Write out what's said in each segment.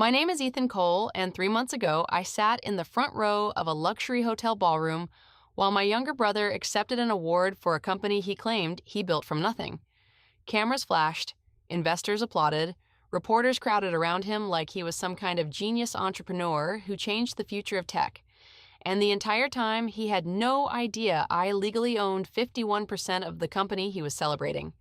My name is Ethan Cole, and 3 months ago, I sat in the front row of a luxury hotel ballroom while my younger brother accepted an award for a company he claimed he built from nothing. Cameras flashed, investors applauded, reporters crowded around him like he was some kind of genius entrepreneur who changed the future of tech. And the entire time, he had no idea I legally owned 51% of the company he was celebrating.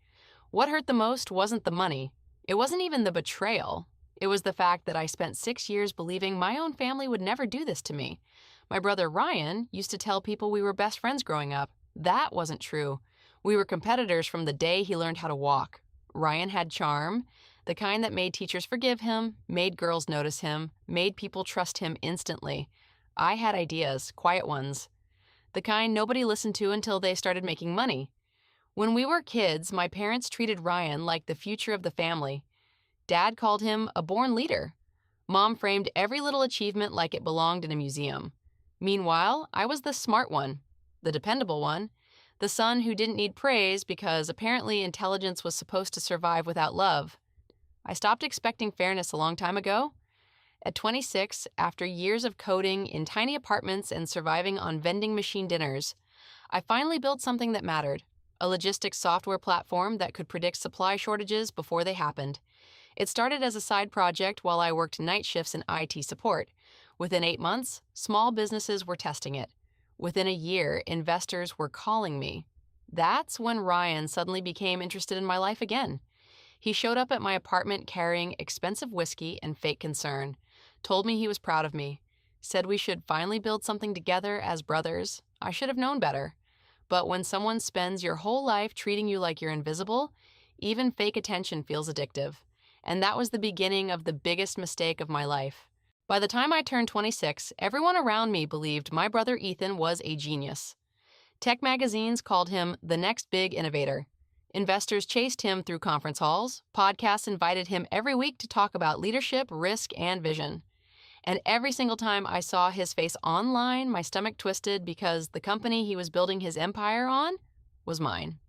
What hurt the most wasn't the money. It wasn't even the betrayal. It was the fact that I spent 6 years believing my own family would never do this to me. My brother Ryan used to tell people we were best friends growing up. That wasn't true. We were competitors from the day he learned how to walk. Ryan had charm, the kind that made teachers forgive him, made girls notice him, made people trust him instantly. I had ideas, quiet ones, the kind nobody listened to until they started making money. When we were kids, my parents treated Ryan like the future of the family. Dad called him a born leader. Mom framed every little achievement like it belonged in a museum. Meanwhile, I was the smart one, the dependable one, the son who didn't need praise because apparently intelligence was supposed to survive without love. I stopped expecting fairness a long time ago. At 26, after years of coding in tiny apartments and surviving on vending machine dinners, I finally built something that mattered, a logistics software platform that could predict supply shortages before they happened. It started as a side project while I worked night shifts in IT support. Within 8 months, small businesses were testing it. Within a year, investors were calling me. That's when Ryan suddenly became interested in my life again. He showed up at my apartment carrying expensive whiskey and fake concern, told me he was proud of me, said we should finally build something together as brothers. I should have known better. But when someone spends your whole life treating you like you're invisible, even fake attention feels addictive. And that was the beginning of the biggest mistake of my life. By the time I turned 26, everyone around me believed my brother Ethan was a genius. Tech magazines called him the next big innovator. Investors chased him through conference halls. Podcasts invited him every week to talk about leadership, risk, and vision. And every single time I saw his face online, my stomach twisted because the company he was building his empire on was mine.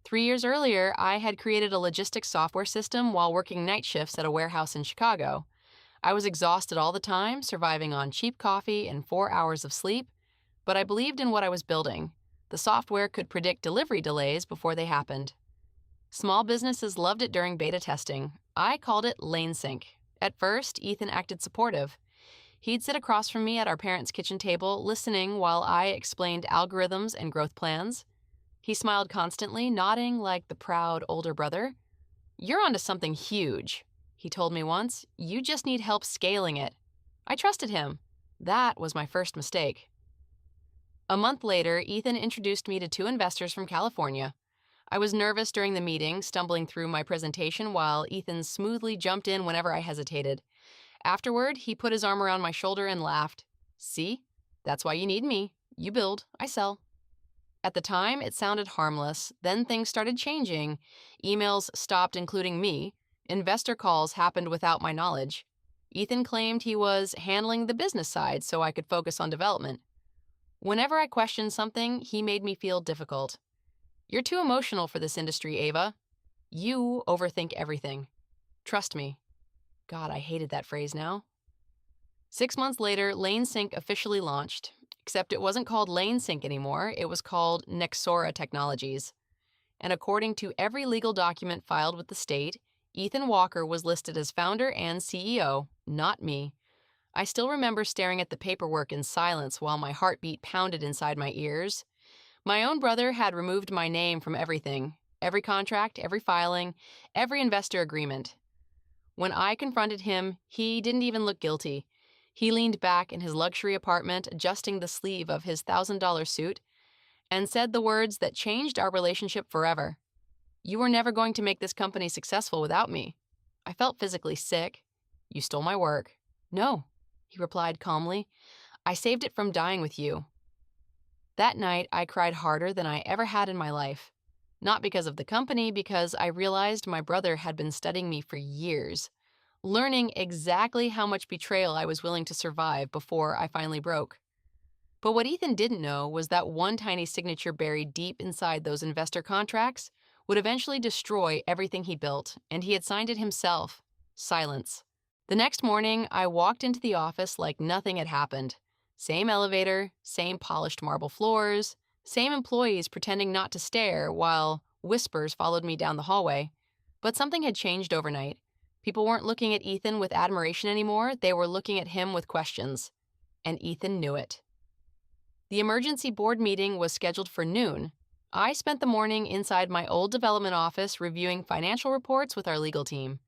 3 years earlier, I had created a logistics software system while working night shifts at a warehouse in Chicago. I was exhausted all the time, surviving on cheap coffee and 4 hours of sleep, but I believed in what I was building. The software could predict delivery delays before they happened. Small businesses loved it during beta testing. I called it Lane Sync. At first, Ethan acted supportive. He'd sit across from me at our parents' kitchen table, listening while I explained algorithms and growth plans. He smiled constantly, nodding like the proud older brother. "You're onto something huge," he told me once. "You just need help scaling it." I trusted him. That was my first mistake. A month later, Ethan introduced me to two investors from California. I was nervous during the meeting, stumbling through my presentation while Ethan smoothly jumped in whenever I hesitated. Afterward, he put his arm around my shoulder and laughed. "See? That's why you need me. You build, I sell." At the time, it sounded harmless. Then things started changing. Emails stopped including me. Investor calls happened without my knowledge. Ethan claimed he was handling the business side so I could focus on development. Whenever I questioned something, he made me feel difficult. "You're too emotional for this industry, Ava. You overthink everything. Trust me." God, I hated that phrase now. 6 months later, Lane Sync officially launched. Except it wasn't called Lane Sync anymore, it was called Nexora Technologies. And according to every legal document filed with the state, Ethan Walker was listed as founder and CEO, not me. I still remember staring at the paperwork in silence while my heartbeat pounded inside my ears. My own brother had removed my name from everything, every contract, every filing, every investor agreement. When I confronted him, he didn't even look guilty. He leaned back in his luxury apartment, adjusting the sleeve of his $1,000 suit, and said the words that changed our relationship forever. "You were never going to make this company successful without me." I felt physically sick. "You stole my work." "No," he replied calmly. "I saved it from dying with you." That night, I cried harder than I ever had in my life. Not because of the company, because I realized my brother had been studying me for years, learning exactly how much betrayal I was willing to survive before I finally broke. But what Ethan didn't know was that one tiny signature buried deep inside those investor contracts would eventually destroy everything he built, and he had signed it himself. Silence. The next morning, I walked into the office like nothing had happened. Same elevator, same polished marble floors, same employees pretending not to stare while whispers followed me down the hallway. But something had changed overnight. People weren't looking at Ethan with admiration anymore, they were looking at him with questions. And Ethan knew it. The emergency board meeting was scheduled for noon. I spent the morning inside my old development office reviewing financial reports with our legal team.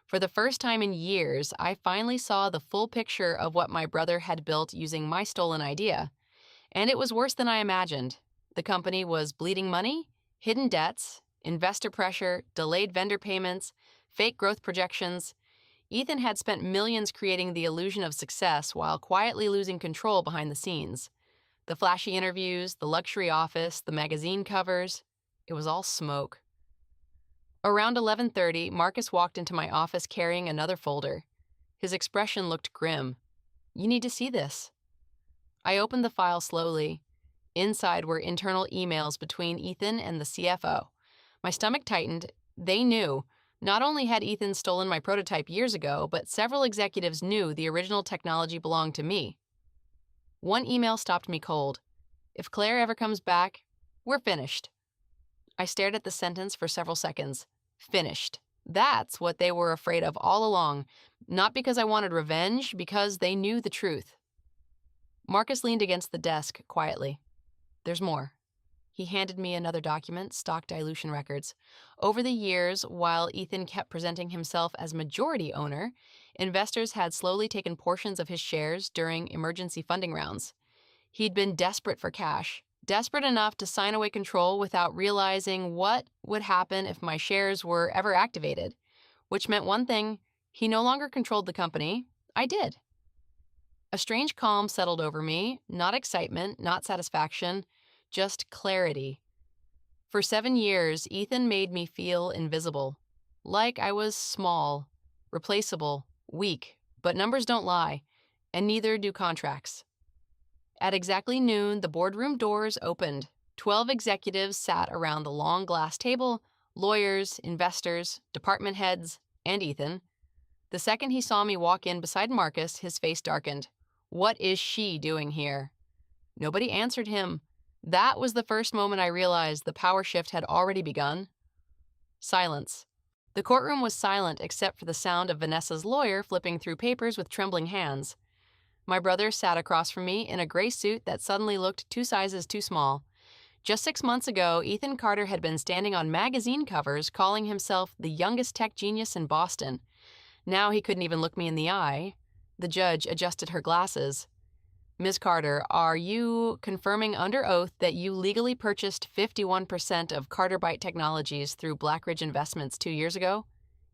For the first time in years, I finally saw the full picture of what my brother had built using my stolen idea. And it was worse than I imagined. The company was bleeding money, hidden debts, investor pressure, delayed vendor payments, fake growth projections. Ethan had spent millions creating the illusion of success while quietly losing control behind the scenes. The flashy interviews, the luxury office, the magazine covers, it was all smoke. Around 11:30, Marcus walked into my office carrying another folder. His expression looked grim. "You need to see this." I opened the file slowly. Inside were internal emails between Ethan and the CFO. My stomach tightened. They knew. Not only had Ethan stolen my prototype years ago, but several executives knew the original technology belonged to me. One email stopped me cold. "If Claire ever comes back, we're finished." I stared at the sentence for several seconds. Finished. That's what they were afraid of all along. Not because I wanted revenge, because they knew the truth. Marcus leaned against the desk quietly. "There's more." He handed me another document, stock dilution records. Over the years, while Ethan kept presenting himself as majority owner, investors had slowly taken portions of his shares during emergency funding rounds. He'd been desperate for cash, desperate enough to sign away control without realizing what would happen if my shares were ever activated, which meant one thing: he no longer controlled the company. I did. A strange calm settled over me, not excitement, not satisfaction, just clarity. For 7 years, Ethan made me feel invisible, like I was small, replaceable, weak, but numbers don't lie, and neither do contracts. At exactly noon, the boardroom doors opened. 12 executives sat around the long glass table: lawyers, investors, department heads, and Ethan. The second he saw me walk in beside Marcus, his face darkened. What is she doing here? Nobody answered him. That was the first moment I realized the power shift had already begun. Silence. The courtroom was silent except for the sound of Vanessa's lawyer flipping through papers with trembling hands. My brother sat across from me in a gray suit that suddenly looked 2 sizes too small. Just 6 months ago, Ethan Carter had been standing on magazine covers calling himself the youngest tech genius in Boston. Now he couldn't even look me in the eye. The judge adjusted her glasses. "Ms. Carter, are you confirming under oath that you legally purchased 51% of Carter Byte Technologies through Blackridge Investments 2 years ago?"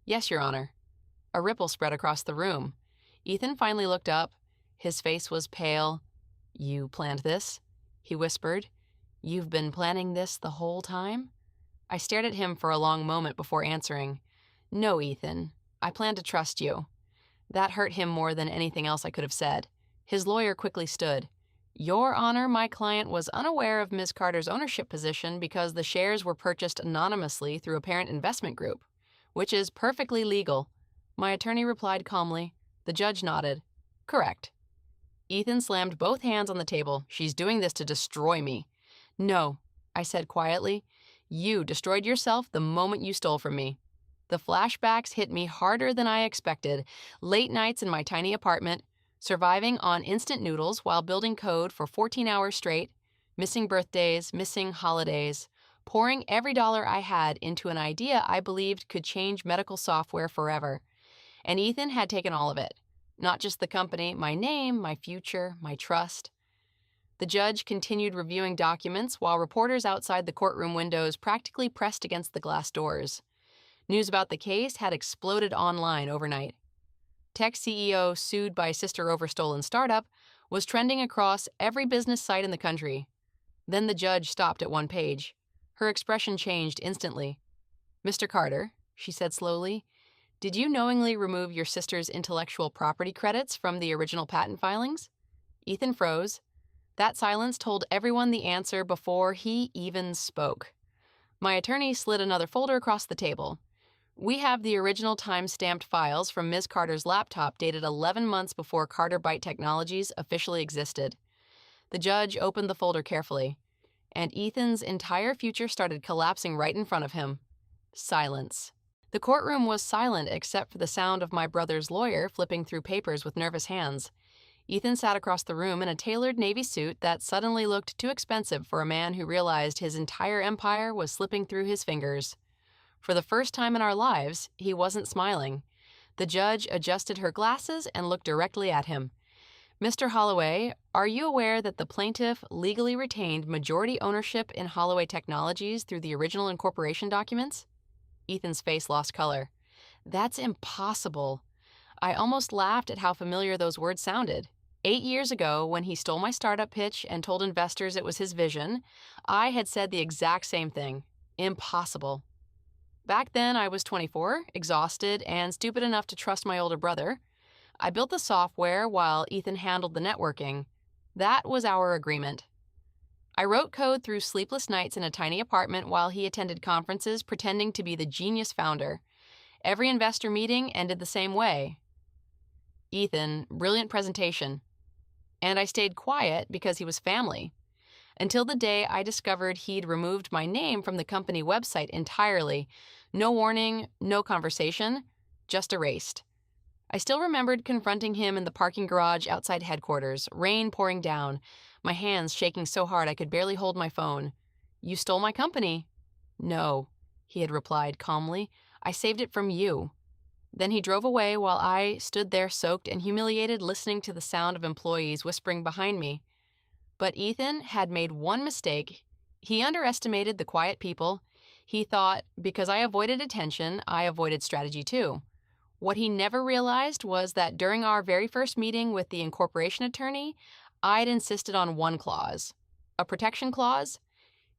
"Yes, Your Honor." A ripple spread across the room. Ethan finally looked up. His face was pale. "You planned this?" he whispered. "You've been planning this the whole time?" I stared at him for a long moment before answering. "No, Ethan. I plan to trust you." That hurt him more than anything else I could have said. His lawyer quickly stood. "Your Honor, my client was unaware of Ms. Carter's ownership position because the shares were purchased anonymously through a parent investment group, which is perfectly legal." My attorney replied calmly. The judge nodded. "Correct." Ethan slammed both hands on the table. "She's doing this to destroy me." "No," I said quietly. "You destroyed yourself the moment you stole from me." The flashbacks hit me harder than I expected. Late nights in my tiny apartment, surviving on instant noodles while building code for 14 hours straight, missing birthdays, missing holidays, pouring every dollar I had into an idea I believed could change medical software forever. And Ethan had taken all of it. Not just the company, my name, my future, my trust. The judge continued reviewing documents while reporters outside the courtroom windows practically pressed against the glass doors. News about the case had exploded online overnight. Tech CEO sued by sister over stolen startup was trending across every business site in the country. Then the judge stopped at one page. Her expression changed instantly. "Mr. Carter," she said slowly, "did you knowingly remove your sister's intellectual property credits from the original patent filings?" Ethan froze. That silence told everyone the answer before he even spoke. My attorney slid another folder across the table. We have the original time-stamped files from Ms. Carter's laptop dated 11 months before Carter Byte Technologies officially existed. The judge opened the folder carefully, and Ethan's entire future started collapsing right in front of him. Silence. The courtroom was silent except for the sound of my brother's lawyer flipping through papers with nervous hands. Ethan sat across the room in a tailored navy suit that suddenly looked too expensive for a man who realized his entire empire was slipping through his fingers. For the first time in our lives, he wasn't smiling. The judge adjusted her glasses and looked directly at him. Mr. Holloway, are you aware that the plaintiff legally retained majority ownership in Holloway Technologies through the original incorporation documents? Ethan's face lost color. That's impossible. I almost laughed at how familiar those words sounded. 8 years ago, when he stole my startup pitch and told investors it was his vision, I had said the exact same thing. Impossible. Back then, I was 24, exhausted, and stupid enough to trust my older brother. I built the software while Ethan handled the networking. That was our agreement. I wrote code through sleepless nights in a tiny apartment while he attended conferences pretending to be the genius founder. Every investor meeting ended the same way. Ethan, brilliant presentation. And I stayed quiet because he was family. Until the day I discovered he'd removed my name from the company website entirely. No warning, no conversation, just erased. I still remembered confronting him in the parking garage outside headquarters, rain pouring down, my hands shaking so hard I could barely hold my phone. You stole my company. No, he had replied calmly. I saved it from you. Then he drove away while I stood there soaked and humiliated, listening to the sound of employees whispering behind me. But Ethan had made one mistake. He underestimated the quiet people. He thought, because I avoided attention, I avoided strategy too. What he never realized was that during our very first meeting with the incorporation attorney, I'd insisted on one clause. A protection clause.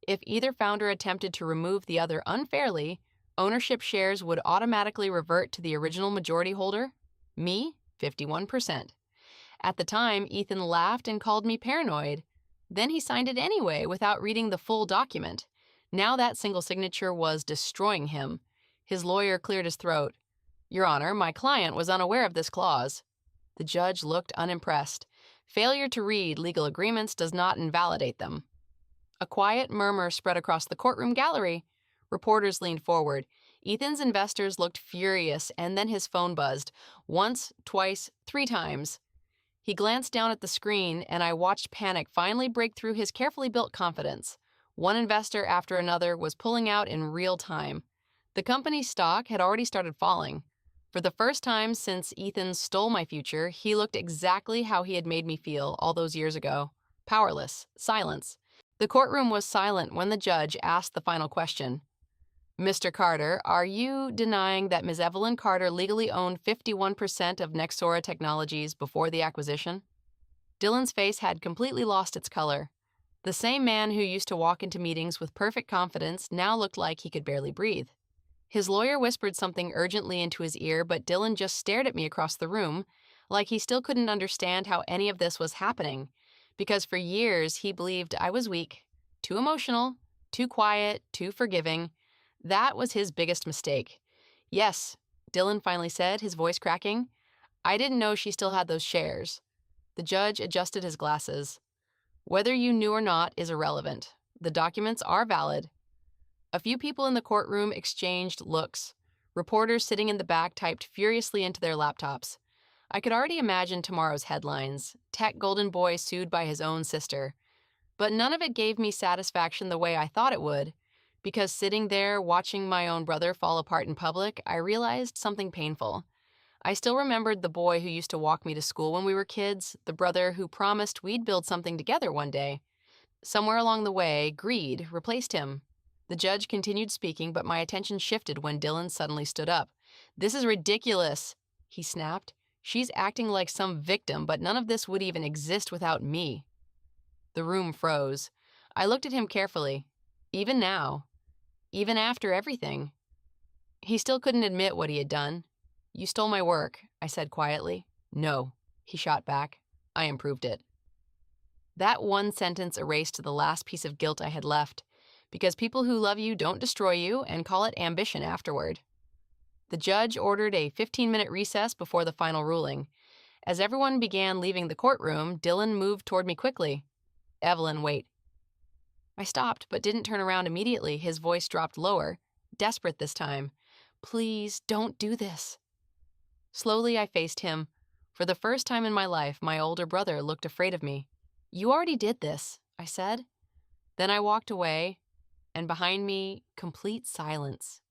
If either founder attempted to remove the other unfairly, ownership shares would automatically revert to the original majority holder, me, 51%. At the time, Ethan laughed and called me paranoid. Then he signed it anyway without reading the full document. Now that single signature was destroying him. His lawyer cleared his throat. Your Honor, my client was unaware of this clause. The judge looked unimpressed. Failure to read legal agreements does not invalidate them. A quiet murmur spread across the courtroom gallery. Reporters leaned forward. Ethan's investors looked furious, and then his phone buzzed. Once, twice, 3 times. He glanced down at the screen, and I watched panic finally break through his carefully built confidence. One investor after another was pulling out in real time. The company's stock had already started falling. For the first time since Ethan stole my future, he looked exactly how he had made me feel all those years ago. Powerless, silence. The courtroom was silent when the judge asked the final question. Mr. Carter, are you denying that Ms. Evelyn Carter legally owned 51% of Nexora Technologies before the acquisition? Dylan's face had completely lost its color. The same man who used to walk into meetings with perfect confidence now looked like he could barely breathe. His lawyer whispered something urgently into his ear, but Dylan just stared at me across the room, like he still couldn't understand how any of this was happening, because for years he believed I was weak, too emotional, too quiet, too forgiving. That was his biggest mistake. Yes, Dylan finally said, his voice cracking. I didn't know she still had those shares. The judge adjusted his glasses. Whether you knew or not is irrelevant. The documents are valid. A few people in the courtroom exchanged looks. Reporters sitting in the back typed furiously into their laptops. I could already imagine tomorrow's headlines. Tech golden boy sued by his own sister. But none of it gave me satisfaction the way I thought it would. Because sitting there watching my own brother fall apart in public, I realized something painful. I still remembered the boy who used to walk me to school when we were kids, the brother who promised we'd build something together one day. Somewhere along the way, greed replaced him. The judge continued speaking, but my attention shifted when Dylan suddenly stood up. This is ridiculous, he snapped. She's acting like some victim, but none of this would even exist without me. The room froze. I looked at him carefully. Even now. Even after everything. He still couldn't admit what he had done. You stole my work, I said quietly. No, he shot back. I improved it. That one sentence erased the last piece of guilt I had left, because people who love you don't destroy you and call it ambition afterward. The judge ordered a 15-minute recess before the final ruling. As everyone began leaving the courtroom, Dylan moved toward me quickly. Evelyn, wait. I stopped, but didn't turn around immediately. His voice dropped lower, desperate this time. Please, don't do this. Slowly, I faced him. For the first time in my life, my older brother looked afraid of me. You already did this, I said. Then I walked away, and behind me, complete silence.